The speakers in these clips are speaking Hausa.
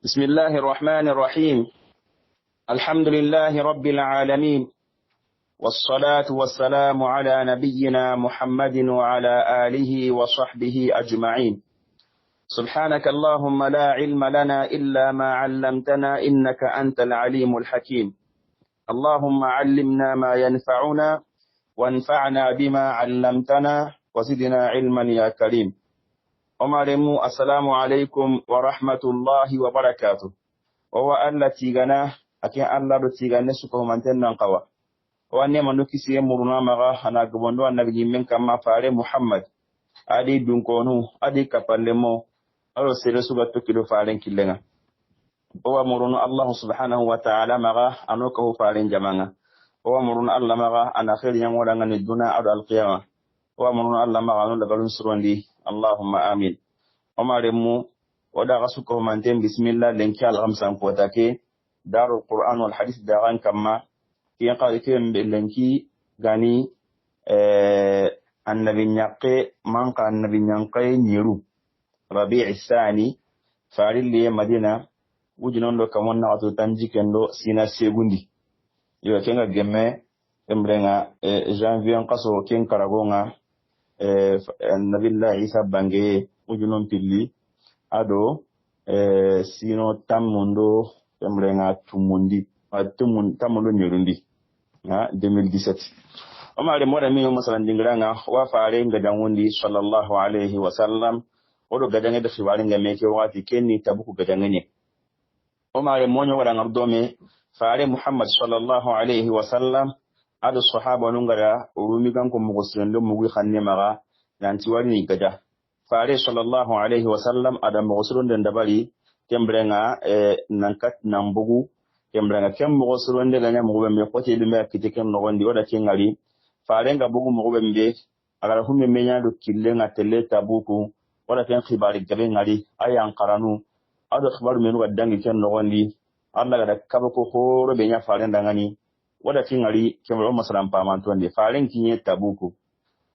بسم الله الرحمن الرحيم. الحمد لله رب العالمين، والصلاة والسلام على نبينا محمد وعلى آله وصحبه أجمعين. سبحانك اللهم لا علم لنا إلا ما علمتنا إنك أنت العليم الحكيم. اللهم علمنا ما ينفعنا وانفعنا بما علمتنا وزدنا علما يا كريم. Omaremu assalamu alaikum wa rahmatullahi wa barakatuh. Owa Allah tigana akin Allah do tigane suko manten nan qawa. Owa ne manuki siye muruna maga hana gobondo annabi min kama fare Muhammad. Adi dunkonu adi kapallemo aro sere suga to faren killenga. Owa muruna Allah subhanahu wa ta'ala maga anoka ho faren jamanga. Owa muruna Allah maga ana khair yang wala ngani duna adu al-qiyamah. Owa muruna Allah maga no lagalun surwandi. Allahumma amin. Omaremu oda gasuko manten bismillah lenki al-ghamsan potake darul Qur'an wal hadith daran kama kiyan qali kiyan lenki gani annabi nyaqe manqa annabi nyanqe nyiru Rabi'i Thani farili Madina wujinondo kamonna atu tanjikendo sina segundi yo kenga gemme embrenga janvier qaso ken karagonga Nabiullah Isa bange ujunon pilli ado sino tamundo emrenga tumundi tamundo nyerundi 2017 omare moda mi masalan dingranga wa faare ngadangundi sallallahu alaihi wasallam odo gadange de xiwari ngameke wati kenni tabuku gadange omare monyo wala ngardome faare Muhammad sallallahu alaihi wasallam ado sahaba nungara urumi ganko mugosendo mugi khanne maga nanti wani gada faare sallallahu alaihi wasallam ada mugosron den dabari kembrenga nankat nambugu kembrenga kem mugosron de ganya mugube me kote dume kiteken no gondi oda kengali faare nga bugu mugube mbe agara humme menya do killenga tele tabuku oda ken khibari gabe ngali ayan qaranu ado khibaru menu wadangi ken no gondi Allah gada kabako horo be nya faare ndangani wada tingali kemro masalan pamantonde faaren kinye tabuku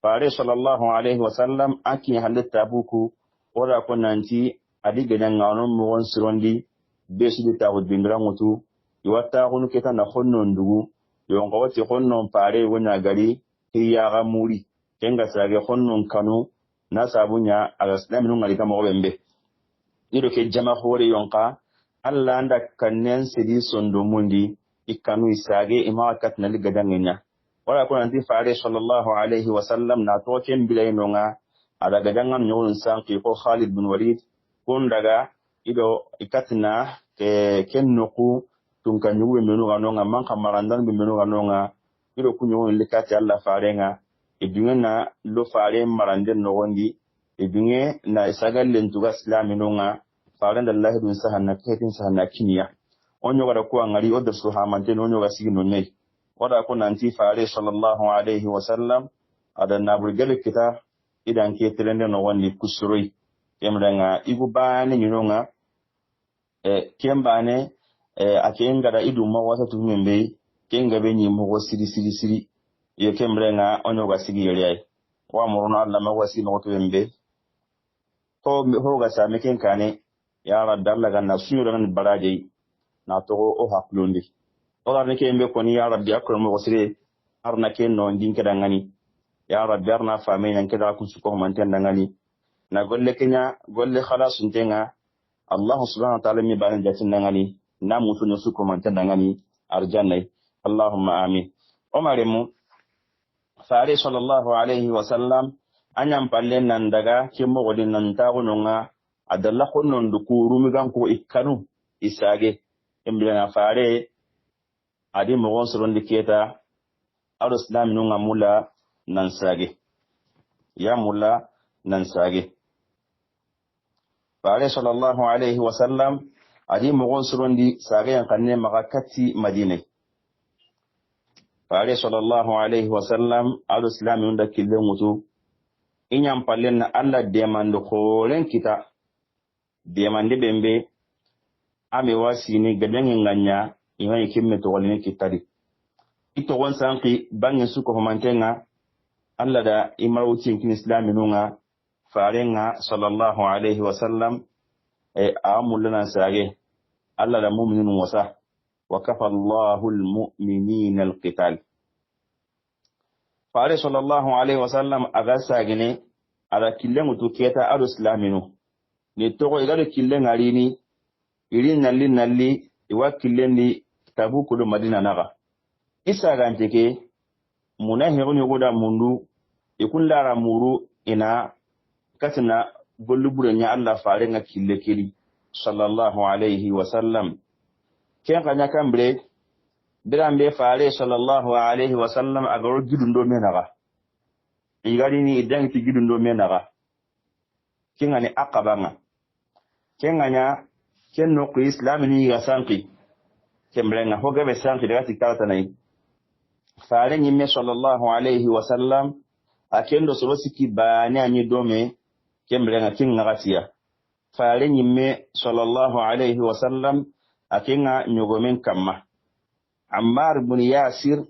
faare sallallahu alaihi wasallam aki halle tabuku wada ko nanti adige dan ngano mo won sirondi besu ta hudbindra mutu iwata kunu keta na honno ndugu yo ngawati honno faare wona gari hiya ga muri kenga sage honno kanu na sabunya alaslam nu ngali kama wembe nido ke jama hore yonka alla anda kannen sidi sondo mundi ikanu isage imakat na ligadangenya wala ko nanti faare sallallahu alaihi wasallam na to ken bilaynonga ada gadangan nyawun sanki ko Khalid bin Walid kun daga ido ikatna ken nuku tunka nyuwe menu ganonga man kamarandan bi menu ganonga ido kunyo likati Allah faarenga idungena lo faare maranden no gondi idunge na isagal lentuga islaminonga faarenda Allah dun sahanna ketin sahanna kiniya onyo gara ko ngari odda suhamante onyo ga sigino nei wada ko nanti faare sallallahu alaihi wasallam ada nabul kita idan ke telende no wonni kusuroi kemranga igu bane nyinonga kembane akenga da idu ma wata tumembe kenga be nyi mo siri ye kemranga onyo ga sigi yele wa muruna Allah ma wasi no to embe to ho ga sa meken kane ya radalla ga nasuyo ran baraje na to o haklundi ogar ne kembe koni ya rabbi akro mo wasire arna ken no ndinke dangani ya rabbi arna fame nan keda ku suko manten dangani na golle kenya golle khalas untenga Allah subhanahu wa ta'ala mi banan jatin dangani na mutu no suko manten dangani arjanna Allahumma amin omaremu faare sallallahu alaihi wasallam anyam pallen nan daga kimmo godin nan tagunonga adalla konnon du kurumi ganko ikkanu isage emblena faare adi mogon soron diketa ado islami nunga mula nansage ya mula nansage faare sallallahu alaihi wasallam adi mogon soron di sage yan kanne makakati madine faare sallallahu alaihi wasallam ado islami nunda kille mutu inyam pallen na alla demande kholen kita demande bembe ame wasini gadangen nganya imani kimme to walini kitadi ito won sanki bangin suko mantenga alla da imauti kin islami nunga farenga sallallahu alaihi wasallam amulana sage Allah da mu'minun wasa wa kafa Allahu al-mu'minina al-qital. Fare sallallahu alaihi wasallam aga sagine ala killengu to keta ado islaminu ni togo igado killen arini iri nalli iwa killendi Tabuku do Madina naga isa ganteke munahiru ni goda mundu ikun lara muru ina katina gollubure nya Allah fare nga kille kiri sallallahu alaihi wasallam ken kanya kambre birambe fare sallallahu alaihi wasallam agaro gidundo menaga igari ni idan ti gidundo menaga kengani aqabanga kenganya kenno ko islam ni ga sanki kembrenga hogabe sanki daga tikata nay fare nyimme sallallahu alaihi wasallam akendo solo siki bani anyi dome kembrenga kinga gatiya fare nyimme sallallahu alaihi wasallam akenga nyogomen kamma Ammar ibn Yasir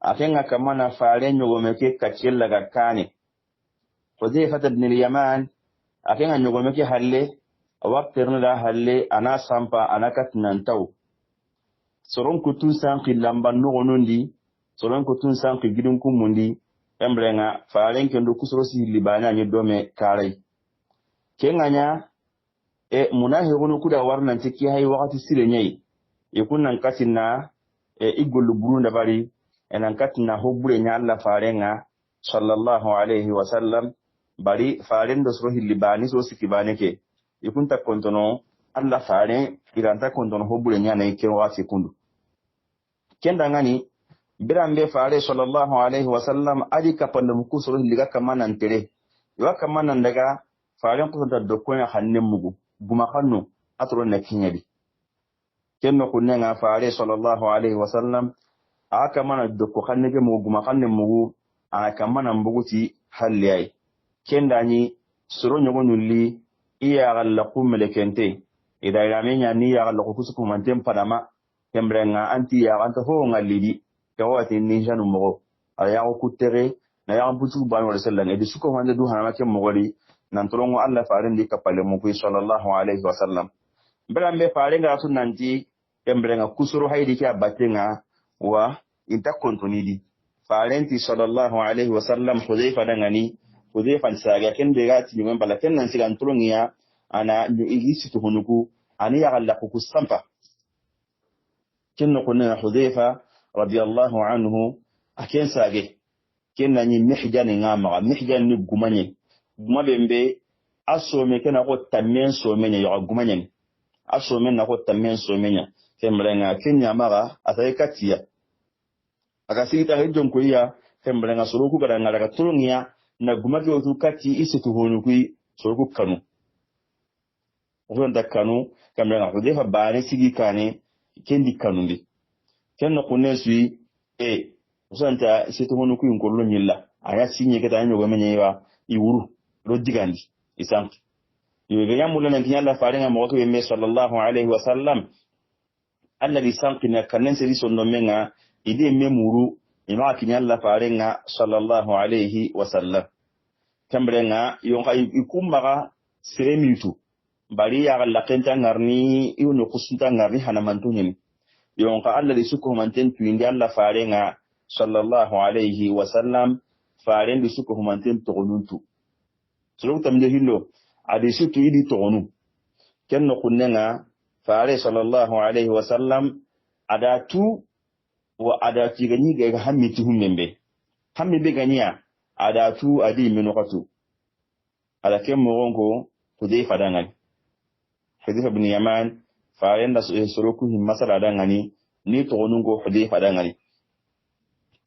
akenga kamana fare nyogome ke kacella ga kane Hudhayfa ibn al-Yaman akenga nyogome ke halle waqtirna da halle ana sampa ana katnantaw soron kutun sanki lamban nogonondi soron kutun sanki gidun kumundi embrenga faren kendo kusorosi libana ni dome kare kenganya munahirunu kuda warnan tiki hay wakati sire nyai ikunan katina igolu burunda bari enan katina hobure nya Allah farenga sallallahu alaihi wasallam bari faren do soro libani so sikibane ke ikunta kontono Allah faren iranta kontono hobure nya na ike wasi kundu kenda ngani birambe fare sallallahu alaihi wasallam aji kapanda mukusoro liga kamana ntere yo kamana ndaga faren kusanta dokkonya hanne mugu guma kanno atro na kinyadi kenno kunenga fare sallallahu alaihi wasallam aka mana dokko kanne ke mugu guma kanne mugu aka mana mbuguti halliai kenda ni soro nyogo nyulli iya galla kumele kente ida iramenya ni ya galla kusuku mantem padama kembrenga anti ya anta ho ngalidi kawati ni janu mogo aya ko kutere na ya amputu banu wala sallan edi suko wande du hanama ke mogori nan tolongo Allah faaren di kapale mo ko sallallahu alaihi wasallam belambe faarenga sunanti kembrenga kusuru haydi ke abatenga wa inta kontonidi faarenti sallallahu alaihi wasallam Hudhayfa dangani Hudhayfa saga kende gati nyumba balaken nan sigan tolongiya ana igisi to hunuku ani ya galla ku sampa kinno kunna Hudhayfa radiyallahu anhu aken sage kenna ni mihjani ngama mihjani ni gumanye gumabembe asome kena ko tamen somenya yo gumanye asome na ko tamen somenya kembrenga kenya maga atay katia akasita hedon ko ya kembrenga soroku kada ngala tulungiya na gumake otu kati isitu honukui soroku kanu ogonda kanu kembrenga Hudhayfa baane sigi kane kendi kanundi kenno kunesui usanta isitu honukui ngollo nyilla aya sinye keta anyo gomenyewa iwuru lo digandi isanki yega yamula nan kinyalla faringa mo ko yemme sallallahu alaihi wasallam alladhi sanqina kanen seri sonno menga ide memuru ima kinyalla faringa sallallahu alaihi wasallam kambrenga yonka ikumbaga seremitu bari ya galla kenta ngarni iwono kusunta ngarni hanamantunyen yonka alladhi suko manten tuindi alla faringa sallallahu alaihi wasallam farendi suko manten togonuntu sulu tamde hillo adi sutu idi togonu kenno kunnenga fare sallallahu alaihi wasallam adatu wa adati gani ga hammiti hummembe hammibe ganiya adatu adi minokatu ala kemmo gongo Hudhayfa dangani Hudhayfa ibn Yaman fare nda soroku himmasala dangani ni togonungo Hudhayfa dangani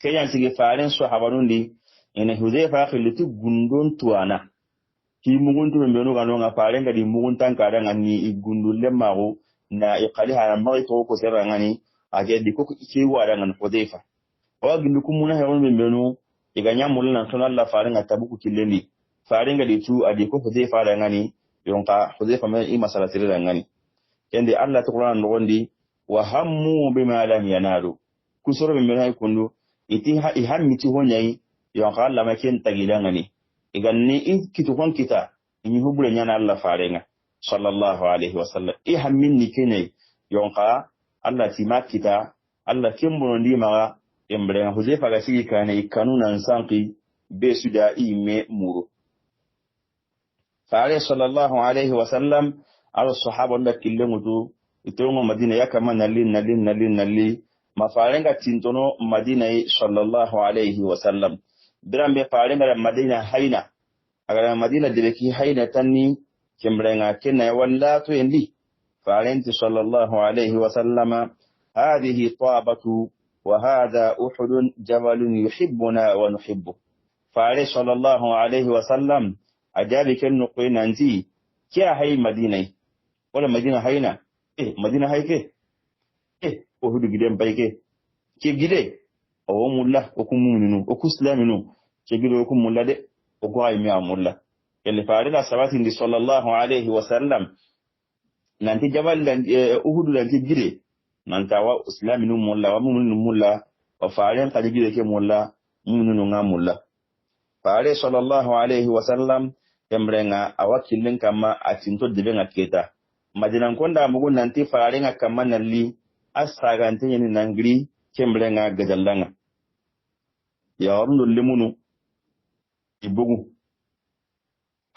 kayan sige fare sahabanundi ina Hudhayfa khilitu gundon tuana ki muguntu mbeno ganonga farenga di muguntan kadanga ni igundulle mago na iqali hala mari to ko serangani age di ko ki wada ngan Hudhayfa o gindu kumuna heron mbeno iganya mulna sunalla farenga tabuku kilendi farenga di tu adi ko Hudhayfa dangani yonka Hudhayfa ma ima salatire dangani kende Allah to Qur'an ngondi wa hammu bima lam yanalu kusoro mbeno hay kundu iti ha ihammiti honyai yonka Allah ma ken tagilangani iganni kitu kon kita ni hubule nyana Allah farenga sallallahu alaihi wasallam hamminni kenai yonka Allah ti makita Allah kimbo ndi maga embrenga Huzaifa ga sigi kane kanuna sanki be suda ime muru fare sallallahu alaihi wasallam ala sahaba nda killengutu itongo Madina yakama nali mafarenga tintono Madina sallallahu alaihi wasallam birambe farenga Madina haina agara Madina debeki haina tanni kembrenga kenna walla to endi farenti sallallahu alaihi wasallama هذه طابة وهذا أحد جبل يحبنا ونحبه فعليه صلى الله عليه وسلم أجابك النقوين أنتي كيا هاي مدينة ولا مدينة هاينا مدينة هايك أحد جدًا بايك كي جدًا أو ملا أكو مؤمنون أكو سلامنون كي جدًا أكو ملا ده أكو هاي ميا ملا اللي فعلنا سبعين صلى الله عليه وسلم نانتي جبل أحد نانتي جدًا nanta wa islaminu mulla wa mu'minu mulla wa fa'alen kadigi ke mulla mu'minu nga mulla fa'ale sallallahu alaihi wasallam yamrenga awakilin kama atinto dibenga keta madinan konda mugun nanti fa'alen kama nalli asagante ni nangri kembrenga gadallanga ya warno lemunu ibugu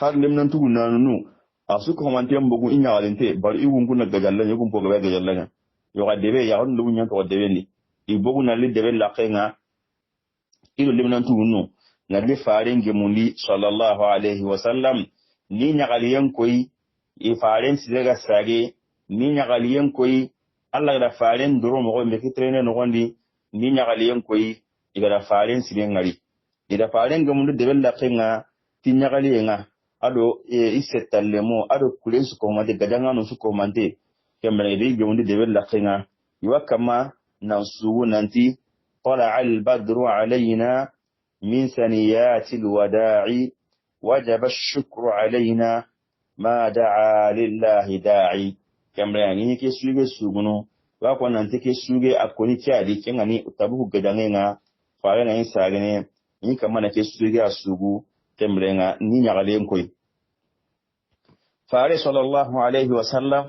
har lemnan tugu nanunu asuko mante mbugu inya walente bar iwungu na gadallanga yugun poga gadallanga yoga debe ya on lunya to debe ni ibogu na le debe la kenga ilo limnan tuunu na le faren gemundi sallallahu alaihi wasallam ni nyagaliyen koyi e faren sidega sage ni nyagaliyen koyi Allah da faren duro mo me kitrene no gondi ni nyagaliyen koyi igara faren siben ngari ida faren gemundi debe la kenga ti nyagaliyenga ado isetallemo ado kulensu ko mate gadanga no su ko mante kemre bi gemundi de bella khinga yuakama nansugu nanti طلع البدر علينا من ثنيات الوداع وجب الشكر علينا ما دعا لله داعي kemre yani ke suge suguno wa ko nanti ke suge akoni kyadi kengani utabu gadangenga fare na insagene ni kama na ke suge asugu kemre nga ni nyagale koy fare sallallahu alaihi wasallam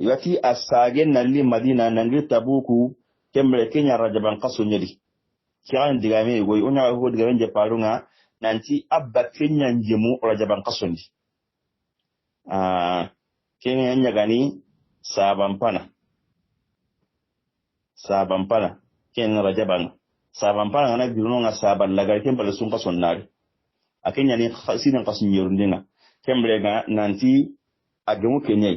yati asagen nalli Madina nangi Tabuku kemre Kenya rajaban qasu nyedi kiran digame goy onya ko digame je parunga nanti abba Kenya njemu rajaban qasu ndi Kenya nyagani saban pana Kenya rajaban saban pana na biruno nga saban lagar kembale sun qasu nari akenya ni khasina qasu nyerundinga kemre ga nanti agemu Kenya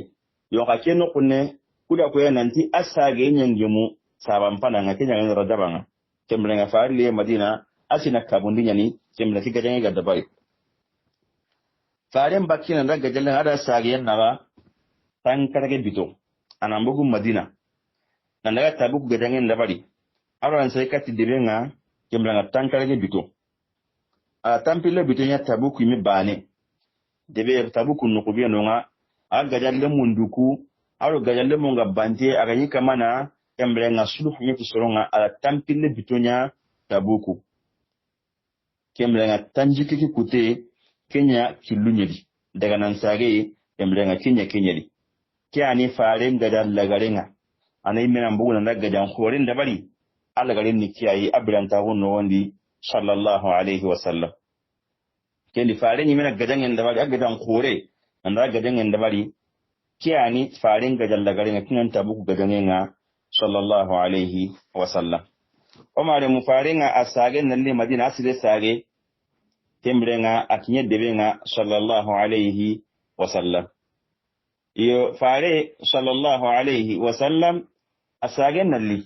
yoka keno kunne kuda ko nanti asage nyangemu saban pana nga Kenya ngara dabanga kemre nga faali Madina asina kabundinya ni kemre kigaje ga dabai faaren bakina ndaga jalle hada sage naga tankarage bito anambugu Madina nandaga Tabuku gadange ndabari aran sai kati dibenga kemre nga tankarage bito a tampile bito nya Tabuku mi bane debe Tabuku nukubiya nonga aga jalle munduku aro gajalle munga bante aga yika mana kembre nga suluh nyeti soronga ala tampile bitonya Tabuku kembre nga tanjiki kute Kenya kilunyedi daga nan sage kembre nga Kenya kiani fare ngada lagarenga anai mena mbugu na gajan khorin da bari alla garin ni kiyayi abranta wonno wondi sallallahu alaihi wasallam kendi fare ni mena gajan da bari agadan khore anda gadan da bari kiani farin gajan lagarenga kinan Tabuku gadanenga sallallahu alaihi wasallam omare mu faringa asage nalle Madina asile sage kembrenga akinye debenga sallallahu alaihi wasallam iyo fare sallallahu alaihi wasallam asage nalle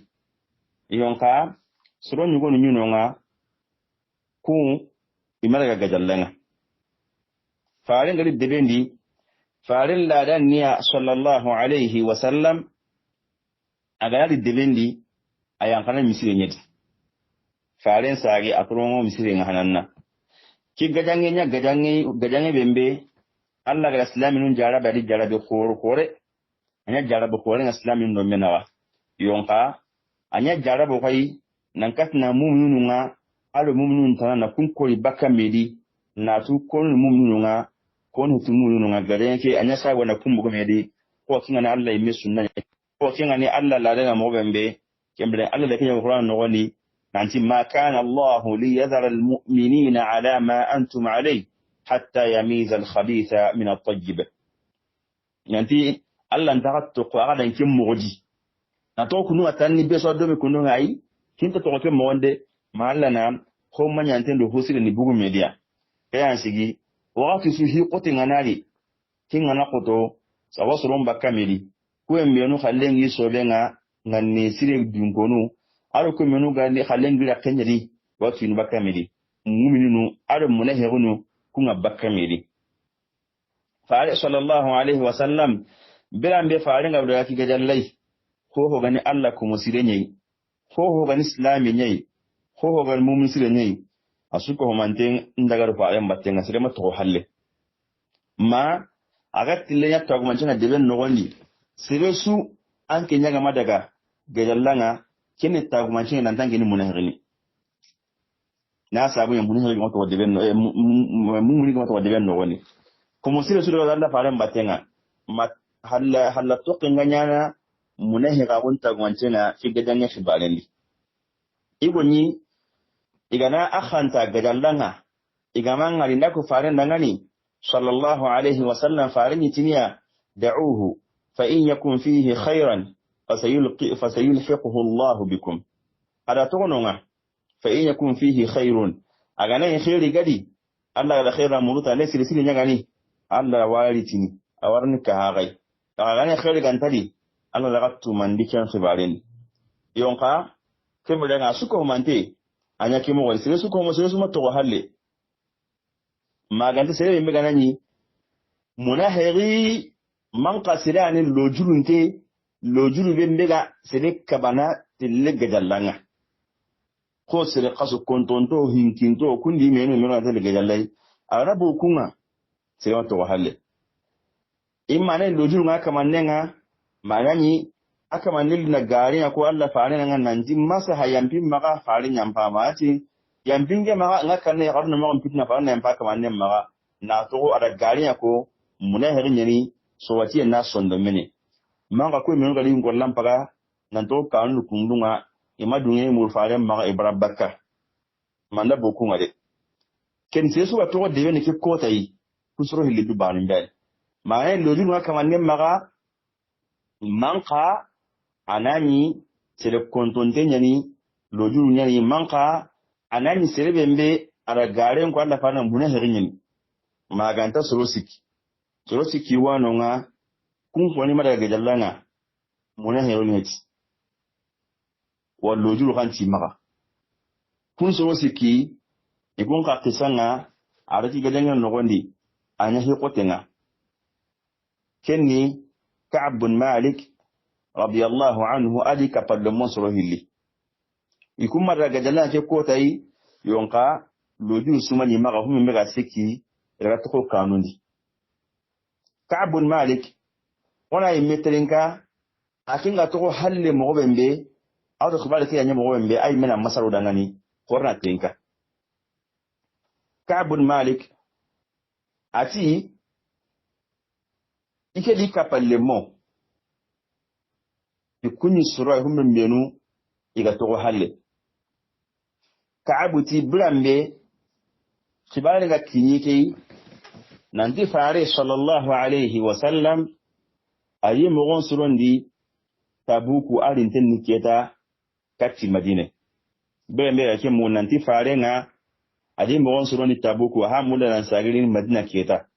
yonka suro nyugo nyunonga ku imalaga gajallenga fare ngali debendi fare ladan niya sallallahu alaihi wasallam agadi debendi ayankana misire nyeti faren sage akrongo misire ngahananna ki gajange bembe Allah ga islaminun jaraba di jarabe kore anya jarabe kore na islamin no menawa yonka anya jarabe kai nan katna mu'minunga alo mu'minun tanana kun kori baka medi na tu kon mu'minunga kon hutu mu'minunga garenke anya sa wana kun bugo medi ko kinga na Allah yimme sunna ko kingani alla la daga mo bembe kembre alla da kenya qur'an no woni nanti ma kana allah li yadhara al mu'minina ala ma antum alayhi hatta yamiza al khabitha min at tayyib nanti alla ntagatto ko aga dan kim moji na to kunu atanni be so do me kunu ngai kinta to ko mo wonde ma alla na ko manyante ndo hosire ni bugu media kayan sigi wakati su hi kote nganali kingana koto sawa suromba kamili ko embenu khallengi sobenga nganne sire dunkonu aro ko menu gande khallengi la kenyari wakati nu bakamili mu'minunu aro munahirunu kunga bakamili fa sallallahu alaihi wasallam bilambe faaringa do yaki gajallai ko gani Allah ko musire nyai ko gani islami nyai ko gani mu'min sire nyai asuko homanten ndagar fa ayam battenga sire ma to halle ma agatti le yakto agumantena deben no gondi sire su anke nyaga madaga gajallanga kene tagumantena nan tangi ni munahrini na sabu ya munahrini ko to deben no mumuni ko to deben no gondi ko sire su do Allah fa ayam battenga ma halla to kenganyana munahira gon tagumantena fi gadanya fi balendi igoni igana akhanta gadallanga igamanga lindako faren dangani sallallahu alaihi wasallam faren yitiniya da'uhu fa in yakun fihi khairan fasayulhiquhu Allah bikum ada tononga fa in yakun fihi khairun agana khairi gadi Allah la khaira muruta le siri nyagani Allah walitini awarni ka hagai agana khairi gantali Allah la gattu mandikan khibaren yonka kemulanga suko mante anya kimo wal sire su ko mo sire su mato halle maganta sire be ganani munahiri man qasirani lojuru be mbega sire kabana tille gajallanga ko sire qasu kontonto hinkinto kundi meno tille gajallai arabu kunga sire mato halle imane lojuru nga kamanenga magani aka manil na gari ko Allah fare nan nan jin masa hayampin maka fare nyampa mati yampin ge maka ngaka ne garna maka fitna fare nan pa kamannen maka na to ada gari ko munahiri nyani so wati na sondo mene manga ko men gali ngol lampaga nan to kanu kundunga imadunye mu fare maka ibrabaka manda boku ngade ken sesu wato de ne ke kota yi kusuro hilidu banu mbel ma ne lodu ngaka kamannen maka manka anani sere kontonte nyani lojuru nyani manka anani sere bembe ara garen ko Allah fana buna herin maganta sorosiki wano nga kun woni madaga jallanga muna herin heti wal lojuru kanti maka kun sorosiki ikun ka kisanga arati gadanga nogondi anya hikotenga kenni Ka'b bin Malik radiyallahu anhu adi kapal monsoro hilli ikum madaga jalla ke kotai yonka loju sumani maga humi mega siki daga to kanundi Ka'b bin Malik wana yimetrinka akinga to halle mo bembe awdo khibale ke yanya mo bembe ay mena masaru dangani korna tinka Ka'b bin Malik ati ike di kapal mo ikuni sura humme menu iga to halle Ka'abuti brambe kibale ga kinyike nanti fare sallallahu alaihi wasallam ayi mogon surondi tabuku arinten niketa kati madine brambe yake mu nanti fare nga ayi mogon surondi tabuku ha mula nan sagirin madina keta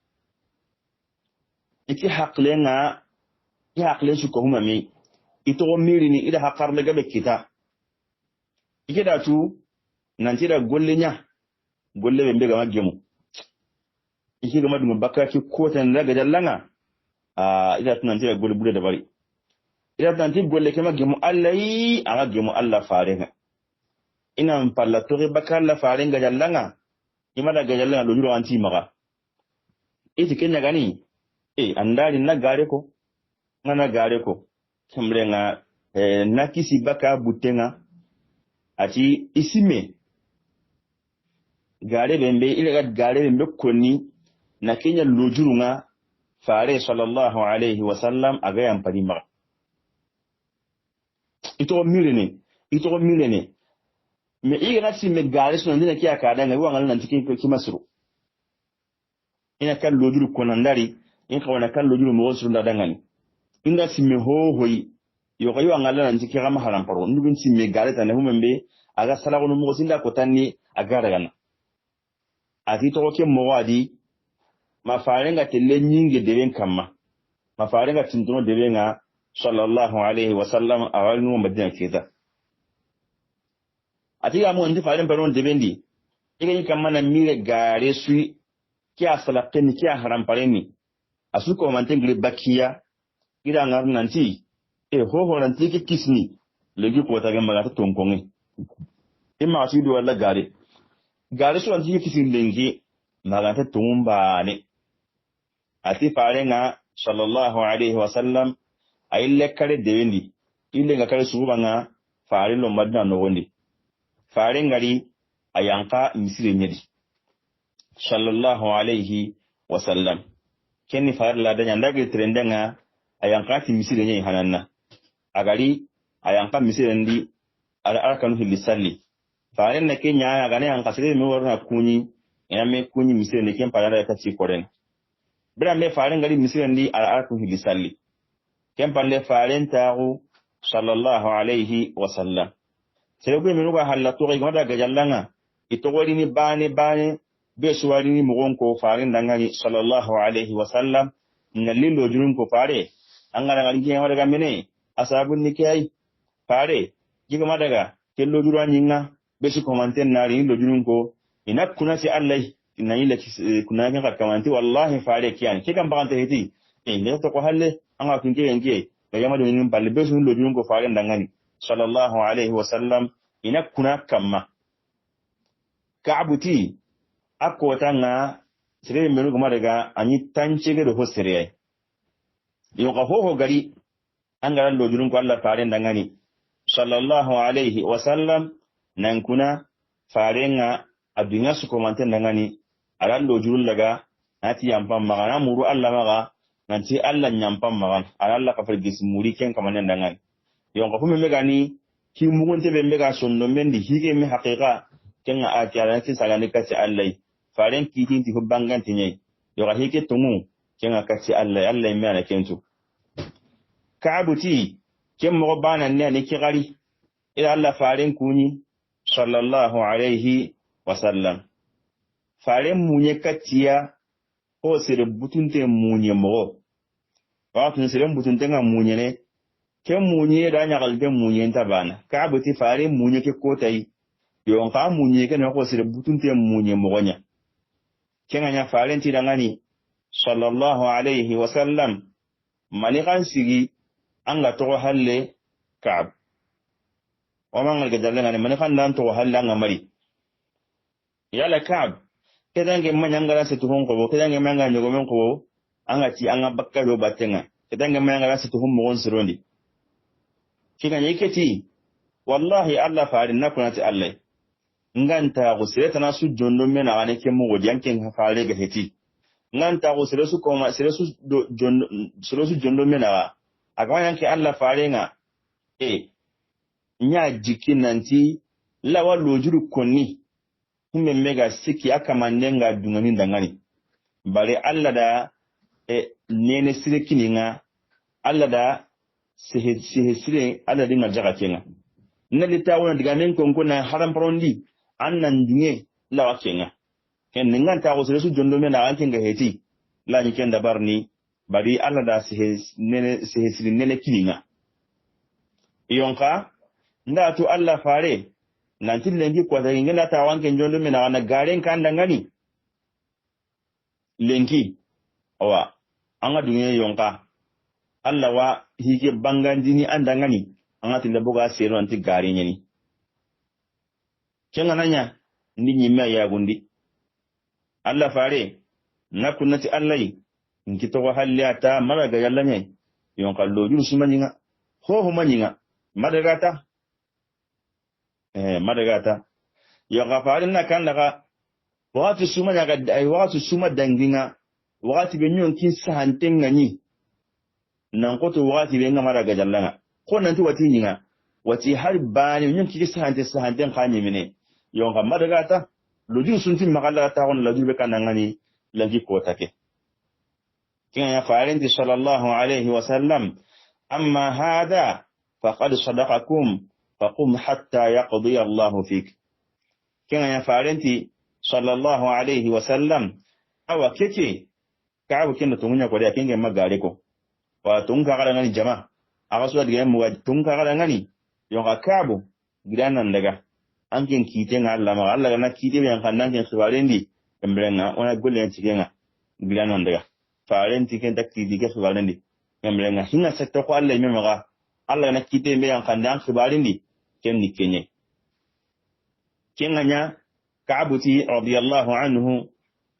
iki haqlenga ya haqlen su ko humami ito mirini ida hakar le gabe kita ike da tu nanti da gollenya golle be mbega magemu ike ga madu bakka ki kotan daga dallanga ida tu nanti da golle bude da bari ida nanti golle ke magemu allahi aga gemu Allah farenga ina mpalla to bakka Allah farenga dallanga ima daga dallanga lo juro anti maga ite kenya gani andali na gare ko ngana gare ko kemrenga nakisi baka butenga ati isime gare bembe ile gare bembe konni na kenya lojurunga fare sallallahu alaihi wasallam aga yampani ma ito milene me igana si me gare so ndina kiya kada ngai wangal nan tiki ki masru ina kan lojuru konandari in ka wana kan lojuru mo suru da dangani inda si me ho hoyi yo kayo angala nan tiki kama haram paro ndubin si me gare tan humembe aga sala ko mo sinda ko tanni aga daga ati to ke mo wadi ma farenga telle nyinge deben kamma ma farenga tintuno debenga sallallahu alaihi wasallam awalnu madina keda ati ya mo ndi faren baron debendi igani kamma na mire gare sui kya salaqen kya haram pareni asu ko mantengli bakiya ida ngar nanti ho nanti ke kisni legi ko ta gamba ta tonkonge imma asidu wala gare so nanti ke kisni lengi maganta tumba ne ati farenga sallallahu alaihi wasallam ayille kare dewendi ille nga kare subanga faare lo madina no wondi faare ngari ayanka misire nyedi sallallahu alaihi wasallam kenni faare la danya ndage trendenga ayanka ti misire nyedi hananna agari ayanka misire ndi ala arkanu hilisalli faare na kenya agane yanka sire me warna kunyi ina me kunyi misire ne ken parada ta ci koren bra me faare ngari misire ndi ala arkanu hilisalli ken palle faaren taagu sallallahu alaihi wasallam sere ko minuga halla to ga daga jallanga itogori ni bane be suwari ni mugon ko faaren dangani sallallahu alaihi wasallam ngalilo jurun ko faare angara ngali ke wadaga mene asabun ni kai faare jiga madaga kello jurani nga be su komanten nari lo jurun ko ina kuna si allah ina ila kuna ga kamanti wallahi faare kiyan ke kan bagante heti ne to ko halle anga kunke yanke ga yama do nin balle be sun lo jurun ko faaren dangani sallallahu alaihi wasallam ina kuna kamma ka'buti akota nga sire menu kuma daga anyi tancege do hosere yo ka ho gari an garan lo jurun ko Allah faaren dangani sallallahu alaihi wasallam nan kuna farenga adunya su komanten dangani aran lo jurun daga ati yampam magana muru Allah maga nanti Allah nyampam magan Allah ka fargis muri ken kamanen dangani yo ka fume megani ki mugunte be mega sonno mendi hige mi haqiqa ken a tiara ti sagane kati Allah faren kitin ti banganti nyai yo ka hike tumu ken a kati Allah me ana kentu ka'buti ken mo bana ne ki gari ila Allah faren kuni sallallahu alaihi wasallam faren munye katiya ko sire butunte munye mo wa tun sire butunte nga munye ne ken munye da nyagal de munye tabana ka'buti faren munye ke kotai yo ka munye ke na ko sire butunte munye mo nya ken anya faren ti dangani sallallahu alaihi wasallam mani kan sigi anga to halle ka'b o mangal gadalla ngani mani kan dan to halle anga mari yala ka'b kedange manyangala se tuhon ko kedange manga nyogo men ko anga ti anga bakka do batenga kedange manyangala se tuhon mo gonsirondi kinga nyeketi wallahi Allah farin nakunati Allah nganta go sireta na su jondo mena wane ke mo wodiyanken faare ga heti nganta go sire su koma sire su jondo mena aga yanke Allah faare nga nya jikin nanti lawa lojuru konni humme mega siki aka mandenga dungani dangani bare Allah da nene sire kininga Allah da sire Allah dinga jaga kenga nalita wona diga men konko na haram parondi annan dunye lawa kenga ken ningan ta ko sire su jondo mena an kenga heti la ni ken dabar ni bari Allah da sire nene kininga yonka nda to Allah fare nanti lengi kwa ta ingena ta wanke njondo mena na garen kan dangani lengi awa anga dunye yonka Allah wa hike bangandini andangani anga tinde boga sero anti gari nyeni kenga nanya ndi nyimme ya gundi Allah fare nakunati Allah nkito wa halata maraga yalla nyai yonka lojuru sumanyinga ho manyinga madagata madagata yonka fare na kan daga wakati suma daga ai wakati suma danginga wakati be nyon kin sahantenga ni nan koto wakati be ngama daga jallanga ko nan ti wati nyinga wati har bani nyum kike sahante khani mine yonga madagata loju sunti magala ta on loju be kanangani lagi ko take kin ya farinti sallallahu alaihi wasallam amma hada faqad sadaqakum faqum hatta yaqdi Allah fik kin ya farinti sallallahu alaihi wasallam awa keke kaabu kin tumunya ko da kinge magare ko wa tun ka kada ngani jama aga so diga mu tun ka kada ngani yonga kaabu gidanan daga an kin kite nga Allah ma Allah na kite yan kan nan kin khibarendi embrenga ona golle cikenga gidanan daga farenti ken takti diga khibarendi embrenga hinga sekto ko Allah me maga Allah na kite me yan kan nan khibarendi ken ni kenye kenganya kaabuti radiyallahu anhu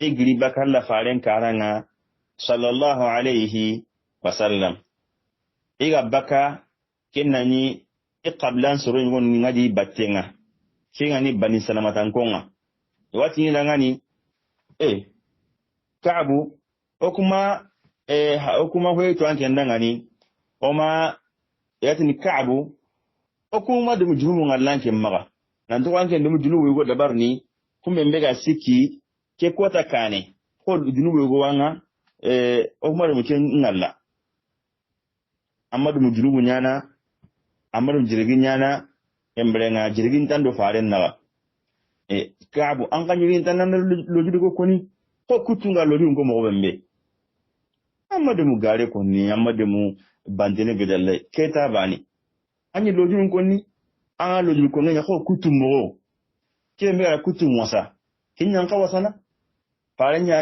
igri bakalla faren karanga sallallahu alaihi wasallam iga baka kenani iqablan suru ngon ngadi battenga kengani bani salamatan konga wati ni ngani kaabu okuma hoyto anke ndangani oma yatini kaabu okuma de mujhumu ngalanke maga nanto anke de mujulu wego dabarni kumbe mbega siki ke kota kane ko dinu wego wanga okuma de muken ngalla amadu mujulu nyana amadu jirgin nyana embrenga jirgin tando faren nawa kaabu an kanyirin tanan lojudu ko koni ko kutunga lojudu ko mo bembe amadu mu gare koni amadu mu bandene bedalle keta bani anyi lojudu koni an lojudu ko nganya ko kutumo kembe ara kutumo sa kinyan ka wasana farenya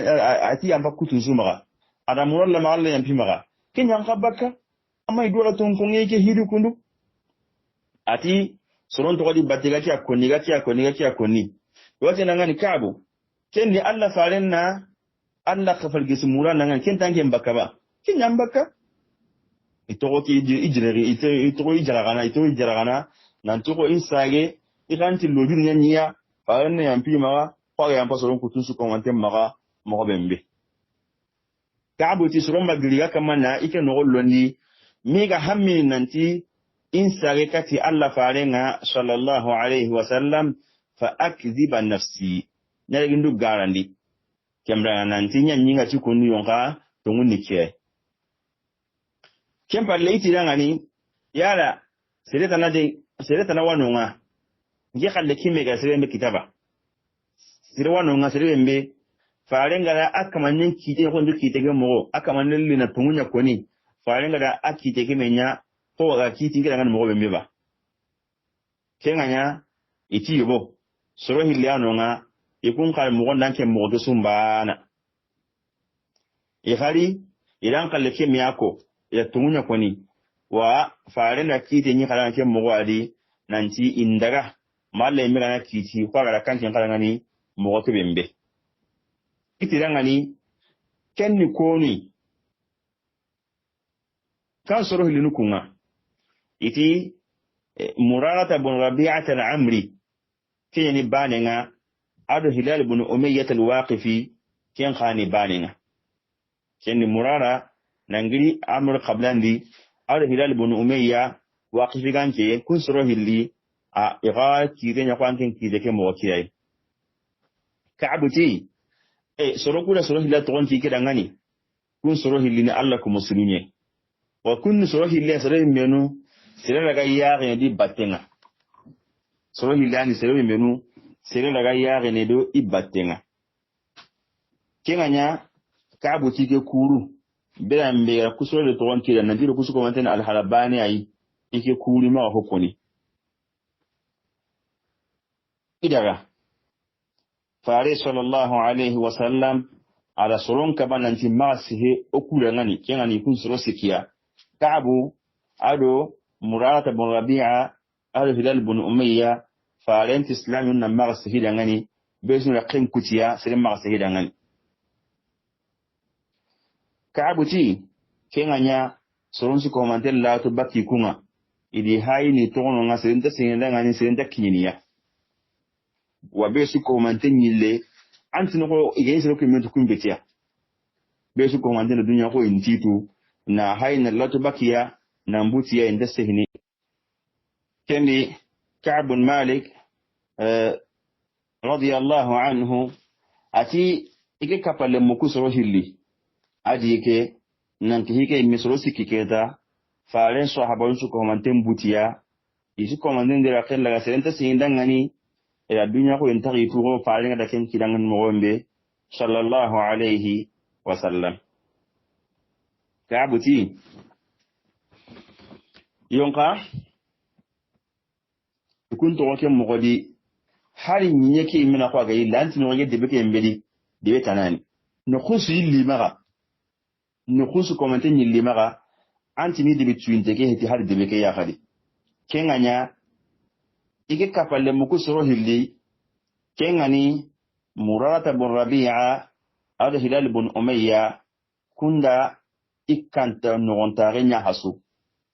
ati amba kutun sumaga ada muralla ma Allah yampi maga kinyan ka bakka amma idola ton ko ngeke hidu kundu ati soron to gadi batiga ti akoni wote nangani kaabu kenni Allah farenna Allah khafal gismura nangani ken tanke mbaka ba kinya mbaka itoko ki ijreri itoko ijaragana nan to ko insage ikanti lojun nyanya farenna yampi maga kwa yampa soron kutusu ko wante maga mo bembe kaabu ti soron magriga kamana ike no gollondi miga hammi nanti insage kati Allah farenga sallallahu alaihi wasallam fa akdhiba nafsi nyagindu garandi kemra nanti nyinga chikunu yonka tonguni ke kempa leiti dangani yala sereta na wanonga nge khalle kimega serembe kitaba sire wanonga serembe farenga da akamanyin kite ko ndu kitege mo akamanyin lina tungunya koni farenga da akitege menya ko ga kiti ngira ngani mo bembe ba kenganya iti yobo soro hiliano nga ikun kal mo ndanke mo do sumbana ihari idan kalle ke miyako ya tumunya koni wa farenga kiti nyi kala ke mo wadi nanti indaga malle mi kana kiti ko ga kanke kala ngani mo to bembe iti dangani kenni koni kan soro hilinu kunga iti murarata bun rabi'at al-amri kiyani banenga ado hilal bun umayyah al-waqifi kiyan khani banenga kiyani murara nangiri amr qablandi ado hilal bun umayyah waqifi ganke kun soro hilli a iga kidenya kwanken kideke mo kiyai ka'abuti soro kula soro hilal to gonti kidangani kun soro hilli ni Allah ku muslimin wa kun soro hilli soro menu sere daga yaare di battenga soro hilani sere menu sere daga yaare ne do ibattenga kenganya kaabu tike kuru bela mbera kusoro de ton kida nandiro kusuko mantena al halabani ai ike kuru ma hokoni idaga fare sallallahu alaihi wasallam ala soron kabananti masihe okula ngani kengani kun soro sikia kaabu ado murata bun rabi'a al hilal bun umayya farent islamin na magasihi dangani besu na qin kutiya sirin magasihi dangani kaabuti kenganya soron su komantel la to bakki kunga idi hayni tono nga sirin ta sirin dangani sirin ta kiniya wa besu komantel nyille antino ko igeni sero kimetu kumbetiya besu komantel dunya ko intitu na hayna la to bakkiya na mbuti ya inda sehini kendi Ka'b bin Malik radiyallahu anhu ati ike kapalle muku soro hilli adi ke nanti hike misro sikiketa faren sahaban su ko manten butiya isi ko manten dira kella ga serenta sindangani ila dunya ko entari turo faren da ken kidangan mogombe sallallahu alayhi wa sallam Ka'buti yonka kunto wake mogodi hari nyeke imina kwa ga ilanti no yede beke mbedi de tanani no khusu illi maga no khusu komante nyilli maga anti ni de bitwinte ke heti hari de beke ya khadi kenganya ike kapalle muku soro hilli kengani Murarata bin Rabi'a ada Hilal bin Umayya kunda ikanta nogontare nya hasu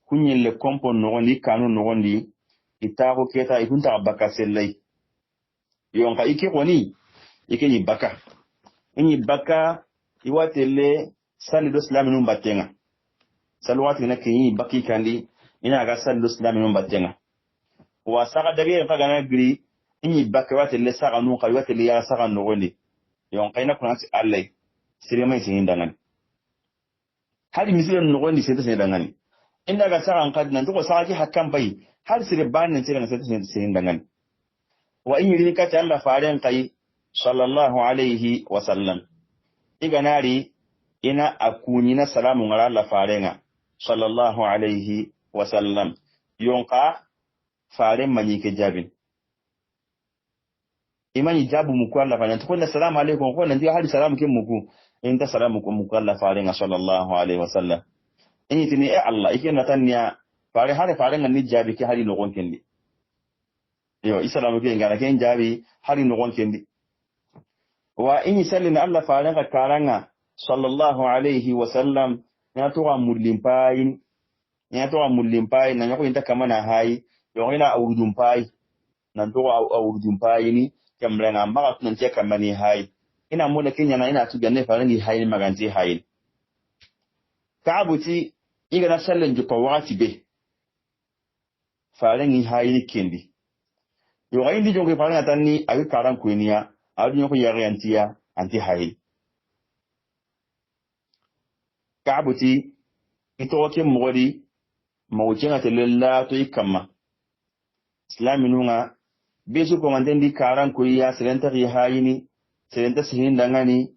kunyelle kompo nogondi kanu nogondi itako keta ikunta baka sellai yonka ike koni ike ni baka ini baka iwatele salido islaminu mbatenga salwati na kinyi baki kandi ina ga salido islaminu mbatenga wa saka dage faga na gri ini baka watele saka nu ka watele ya saka nogondi yonka ina kuna si allai sirema isin dangan hali misile nogondi sente sen dangan inda ga saka kan nan to saka ki hakkan bai har sire banin sire na sente sen dangan wa in yiri ka ta Allah faren kai sallallahu alaihi wa sallam iganari ina akuni na salamu ngara Allah farenga sallallahu alaihi wa sallam yonka faren mani ke jabin imani jabu muku Allah farenga to kunna salamu alaikum ko nan dia hadi salamu kin muku inta salamu ko muku Allah farenga sallallahu alaihi wa sallam ini tini Allah ikena tanya fare hare farenga ni jabi ke hadi no gonkendi yo isalamu ke ngana ken jabi hari no gonkendi wa in sallina Allah farenga karanga sallallahu alaihi wa sallam ya to amulimpai na nyako inta kama na hai yo ina awudumpai na ndo awudumpai ni kamrenga maka tunantia kama ni hai ina mona Kenya na ina tuga ne farengi hai maganti hai Ka'buti iga na sallan jupa wakati be farengi hai kendi yo indi jonge farenga tanni ayi karan kuenia adu nyoko yare anti hai Ka'buti ito wake mogodi mawucin telella to ikama islaminunga besu ko mandendi karan kuiya selenta ri hayini selenta sihin dangani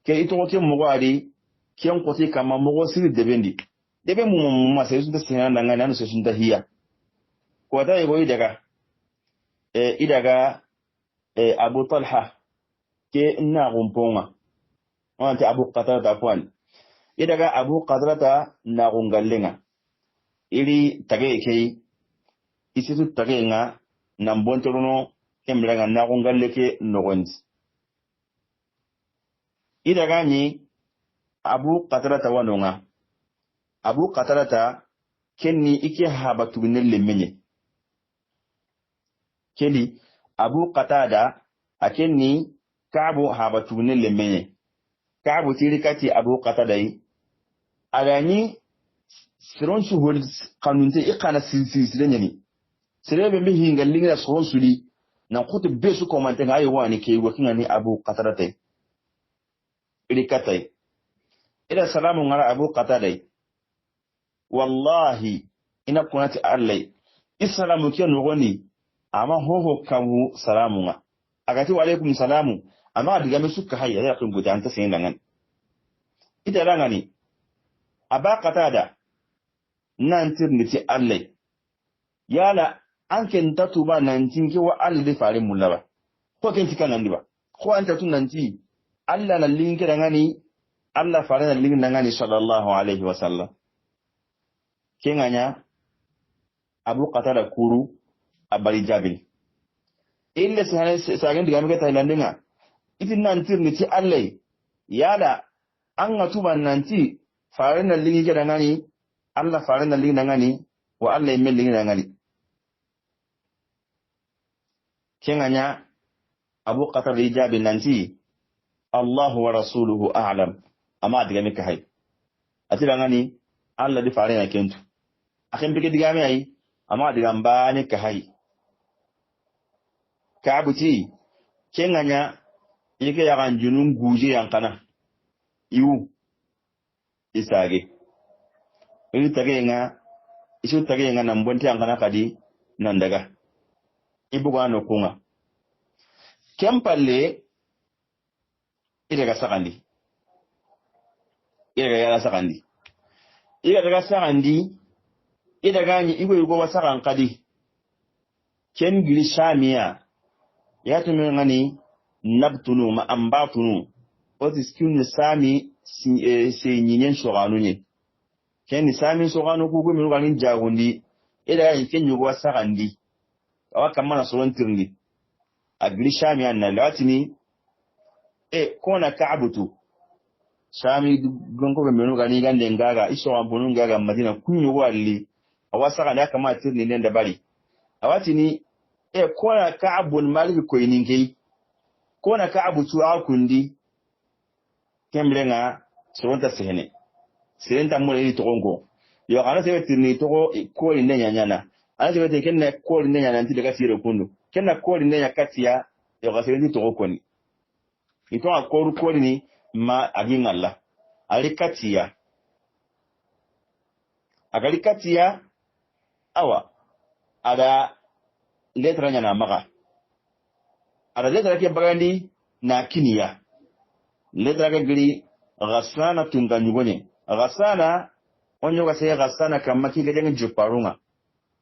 ke ito wake mogodi kiyan ko ti kama mogo siri debendi debe mu ma sai su da sihin dangani anu sai sun da hiya ko da yego idaga Abu Talha ke ina gumponga wante Abu Qatada afwan idaga Abu Qatada na gungallenga ili tage ke isitu tage nga na mbontono kemlenga na gungalleke nogondi idaga ni Abu Qatada wanonga Abu Qatada kenni ike habatu binelle menye keli Abu Qatada akenni Ka'bu habatu binelle menye Ka'bu tirikati Abu Qatada yi agani siron su hol kanunte ikana silsile nyani sirebe mi hinga linga sohon suli na kutu besu komante ngayi wani ke wakinga ni Abu Qatada tay irikatay ila salamu ngara Abu Qatada wallahi ina kunati allai isalamu ke nogoni ama hoho kawu salamu nga agati wa alaikum salamu ama diga me sukka hayya ya kun buta anta sin dangan ita rangani Aba Qatada nantir niti allai yala anken tatuba nantin ke wa alli fare mulaba ko ken tikan nan diba ko anta tun nanti alla na linki dangani alla fare na linki dangani sallallahu alaihi wasallam kenganya Abu Qatada kuru abali jabil illa sagan diga mega Thailandinga itin nantir niti allai yala an atuba nanti fare na linki dangani alla fare na linki dangani wa alla yimel linki dangani kenganya Abu Qatada jabil nanti Allah wa rasuluhu a'lam ama diga meka hay ati dangani alla di fare na kentu akan pikir diga me ay amma diga mbane ka hay kaabuti kenganya yake yakan junun guje yankana iwu isage isu tage nga nan bonti yankana kadi nan daga ibuga no kunga kempalle idaga sakandi idaga sakandi idaga ni igo wasakan kadi ken gili shamiya ya tumi ngani nabtunu ma ambatunu oti skun sami se nyinyen shoganu nye ken sami shoganu ku gumi ngani jagundi idaga ni ken yugo wasakandi awaka mana soron tirni agli shamiya na latini kona ka'butu shami gonko be menu gani gande ngaga iso ambunu ngaga madina kunyu walli awasaka da kama tirni ne da bari awatini kona ka'bul malik ko iningi kona ka'butu akundi kemblenga soronta sehene serenta mure to gongo yo kana se tirni to ko inde nyanyana ana se te kenna ko inde nyanyana nti daga sire kundu kenna ko inde nyakatiya yo ga serenti to koni ito akoru kodi ni ma agin Allah alikatiya awa ada letra nya na maga ada letra ke bagandi na kiniya letra ke giri Ghassana tunganyugone Ghassana onyo ga sai Ghassana kamma ki ga juparunga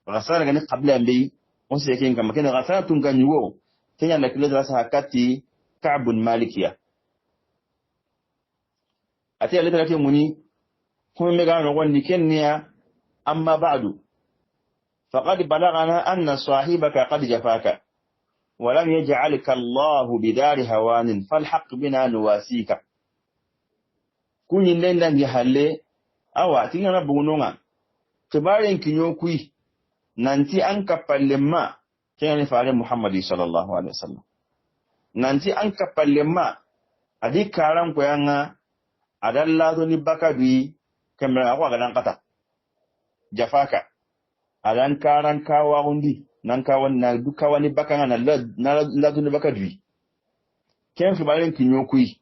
Ghassana gani qabla mbi on se ke kamma kene Ghassana tunganyugo kenya na letra sa hakati كعب مالكية أتي لك مني هم مغان وغني كنيا أما بعد فقد بلغنا أن صاحبك قد جفاك ولم يجعلك الله بدار هوان فالحق بنا نواسيك كن لندن يحلي أو أتينا بغنونا كبارين كنيوكوي ننتي أنك فلما كان فعل محمد صلى الله عليه وسلم nanti an kapalle ma adi karan ko yanga adalla to ni bakadui kamera ko gadan kata jafaka adan karan kawa hundi nan kawan na duka wani bakanga na la to ni bakadui ken fi balen kinyo kui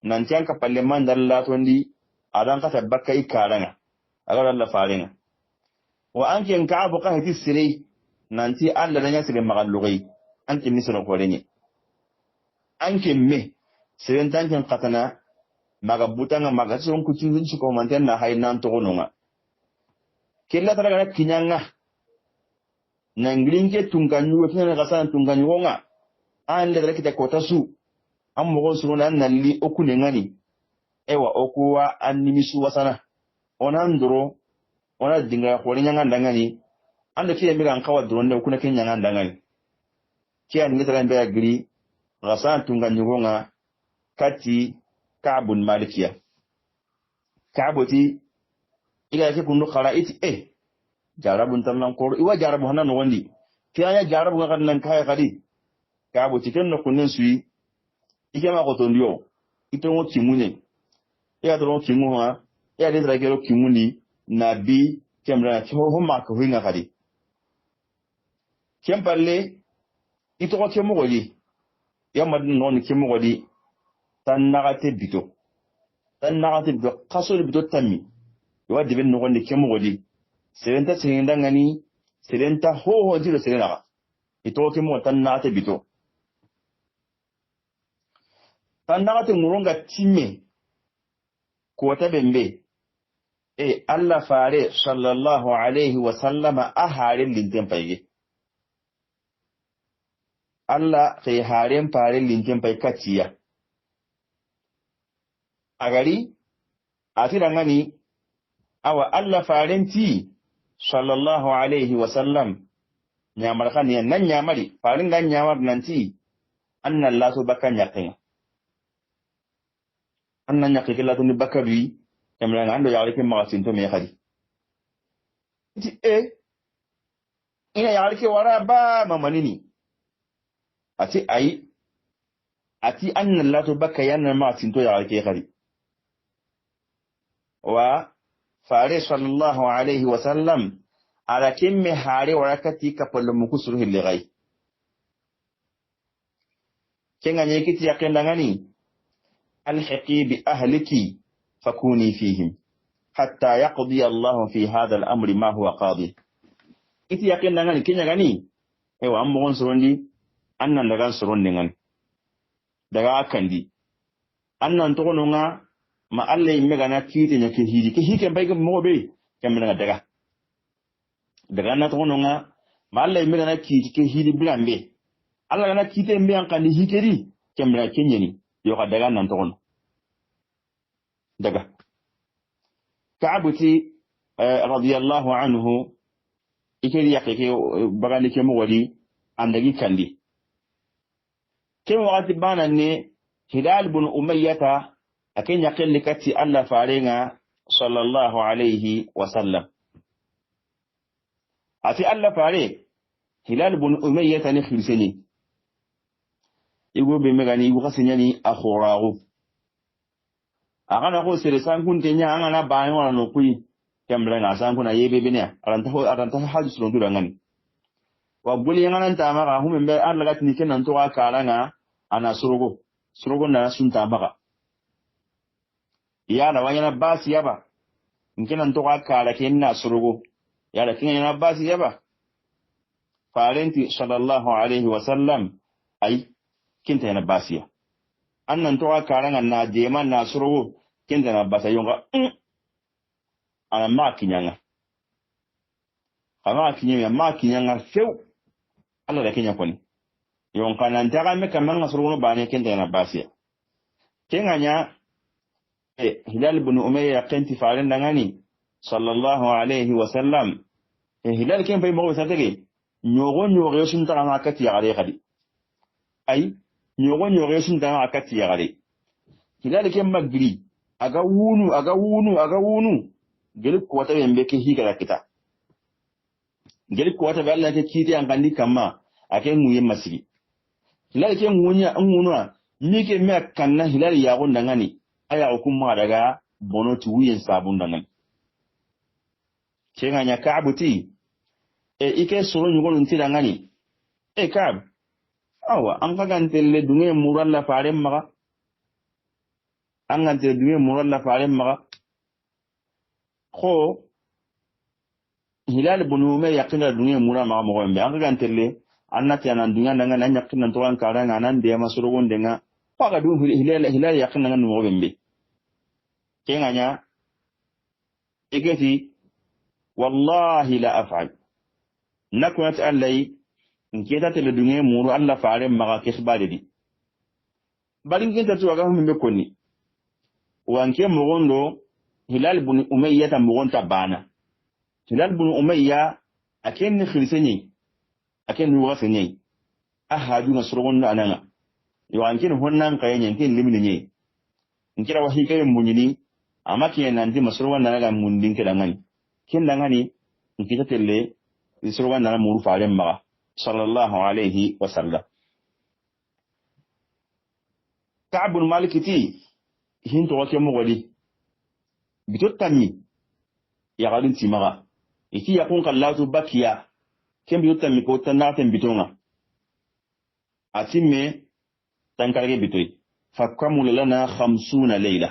nanti an kapalle man dalla to ndi adan kata bakai karanga aga Allah farenga wa an ken ka abu ka hiti sire nanti Allah dan ya sire magallugai an kin misro ko renye anke me seren tanken katana maga butanga maga son kutin ci ko manten na haynan to gononga kella tara ga kinyanga nanglinge tunganyu tena ga san tunganyu nga ande dara kita kota su am mo so nan nalli okune ngani ewa okuwa annimisu wasana onandro ona dinga ko nyanga ndangani ande kiye mi kan kawa dronde okune kenyanga ndangani kiya ni tara mbe agri Ghassana tunganyugonga kati Ka'bul Malikiya Ka'buti iga yake kunu khara iti jarabun tamlan kor iwa jarabu hanan wandi kiyanya jarabu ga nan kaya kadi Ka'buti kenno kunen sui ike ma ko tondio ito mo kimune ya to kimu ha ya de dragero kimuni nabi kemra ho ma ko hinga kadi kempalle ito ko kemu goli yamma non kemu godi tan nagate bito kaso bito tammi wadi ben no gonde kemu godi serenta serinda ngani serenta ho jiro serena ito kemu tan nagate bito tan nagate muronga timme ko ta bembe Allah fare sallallahu alaihi wa sallama aharin linten payge Allah kai haren farin linkin bai kaciya. A gari, a tiran gani, awa Allah farin ti, sallallahu alaihi wasallam, nyamar kan yan nan nyamari, farin gan nyamar nan ti, annan lato bakan yakin. Annan yakin lato ni bakari, kamar an da yawarikin magasin to mai kari. Iti ina yawarikin wara ba mamani ne. Ati annan lato baka yanar ma tinto ya wake kari wa fare sallallahu alaihi wa sallam ala kemme hare warakati kapallo mukusuru hillegai kenga nyekiti yakendangani alhiqi bi ahliki fakuni fihim hatta yaqdi Allah fi hadha al-amri ma huwa qadi iti yakendangani kenya gani ewa ammo surondi annan daga surondi ngani daga akandi annan to nonga ma Allah yimme gana kiti nyake hidi ke hike bayga mobe kemna daga na to nonga ma Allah yimme gana kiti ke hidi blambe Allah gana kiti mbe an kandi hikeri kemna kenyeni yo ka daga nan to no daga Ka'buti radiyallahu anhu ikeri yakeke bagani ke mo wali andagi kandi ken wakati bana ne Hilal bin Umayyah akin yakin likati Allah farenga sallallahu alaihi wasallam ati Allah fare Hilal bin Umayyah ne khirseni igo be megani igo kasinyani akhuragu agana ko sere sangun tenya angana bayo wana no kui kembra na sanguna yebe bene aranta hajju ron durangani wa buli ngana ntama ga humbe Allah gatini kenan to akala ana surugo na sunta maka ya na wanyana basi yaba nkenan to akala kenna surugo ya da kinna basi yaba farenti sallallahu alaihi wasallam ai kinta yana basiya annan to akala na jeman na surugo kinta na basa yonga ana makinyanga kama kinyanga feu Allah da kinya kwani yon kanan taga me kamanga surugo bane kinta yana basiya kenganya Hilal bin Umayyah kanti faran dangani sallallahu alaihi wasallam Hilal ken fay mo satege nyogo sun ta ma kati yare kadi ay nyogo sun ta ma kati yare Hilal ken magri aga wunu gel ko wata yembe ke higa kita gel ko wata be Allah ke kiti an kandi kamma ake muye masigi Hilal ken ngunu ni ke me kanna Hilal ya gon dangani aya hukumma daga bonoti wuyen sabun dangan kenga nya Ka'buti ike soro nyugo nti dangani Ka'b awa an ka gantelle dunge muralla faren maga an gantelle dunge muralla faren maga ko Hilal bin Umayyah yakina dunge muralla maga mo be an ka gantelle annati anan dunga dangani an yakina to an karanga nan de masoro gondenga paga du Hilal yakina nan mo be kenganya iketi wallahi la af'al nakunat allai inketa tele dunge muru Allah faare maga kesbade di balin kenta to aga humbe konni wanke mugondo Hilal bin Umayyah ta mugonta bana Hilal bin Umayyah aken khilsenyi aken nuwa senyi ahadu nasrugun ananga yo anken honnan kayenye ken limini nyi nkira wahi kay munyini amaki nanti masruwan naga mundin kedangani ken dangani nkita telle masruwan naga muru faare maga sallallahu alaihi wasallam Ka'b bin Malik ti hinto wake mo wali bitotami ya galin timaga iti yakun kallatu bakiya ken bitotami ko tanaten bitonga atimme tankarge bitoy fakamul lana 50 layla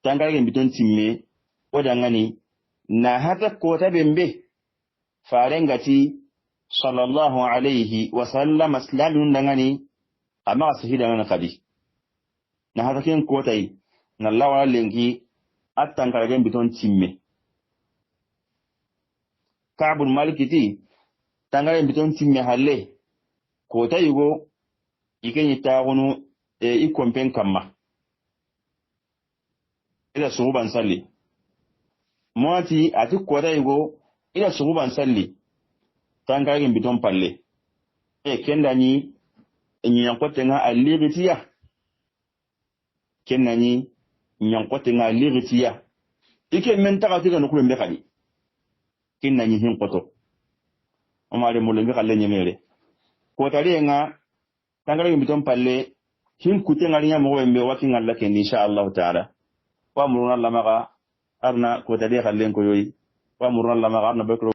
tangargen biton timme wadangani na hata kota bembe farengati sallallahu alaihi wasallam aslamun dangani amma sahida ngana kadi na hata ken kota yi na lawa lengi attangargen biton timme Ka'b bin Malik ti tangargen biton timme halle kota yugo ikenyi taagunu ikompen kamma ila suguban salli moati ati kota yugo ila suguban salli tangargen biton palle kendani nyankote nga aliritiya kendani nyankote nga aliritiya ike mentaka tika nukule mbekadi kendani hinkoto omale mulembe kalle nyemere kota lienga tangargen biton palle hin kute ngalinya mo wembe wakin Allah ken insha Allah taala wa muruna Allah maga arna kota de kallen ko yoyi wa murna la ma garna be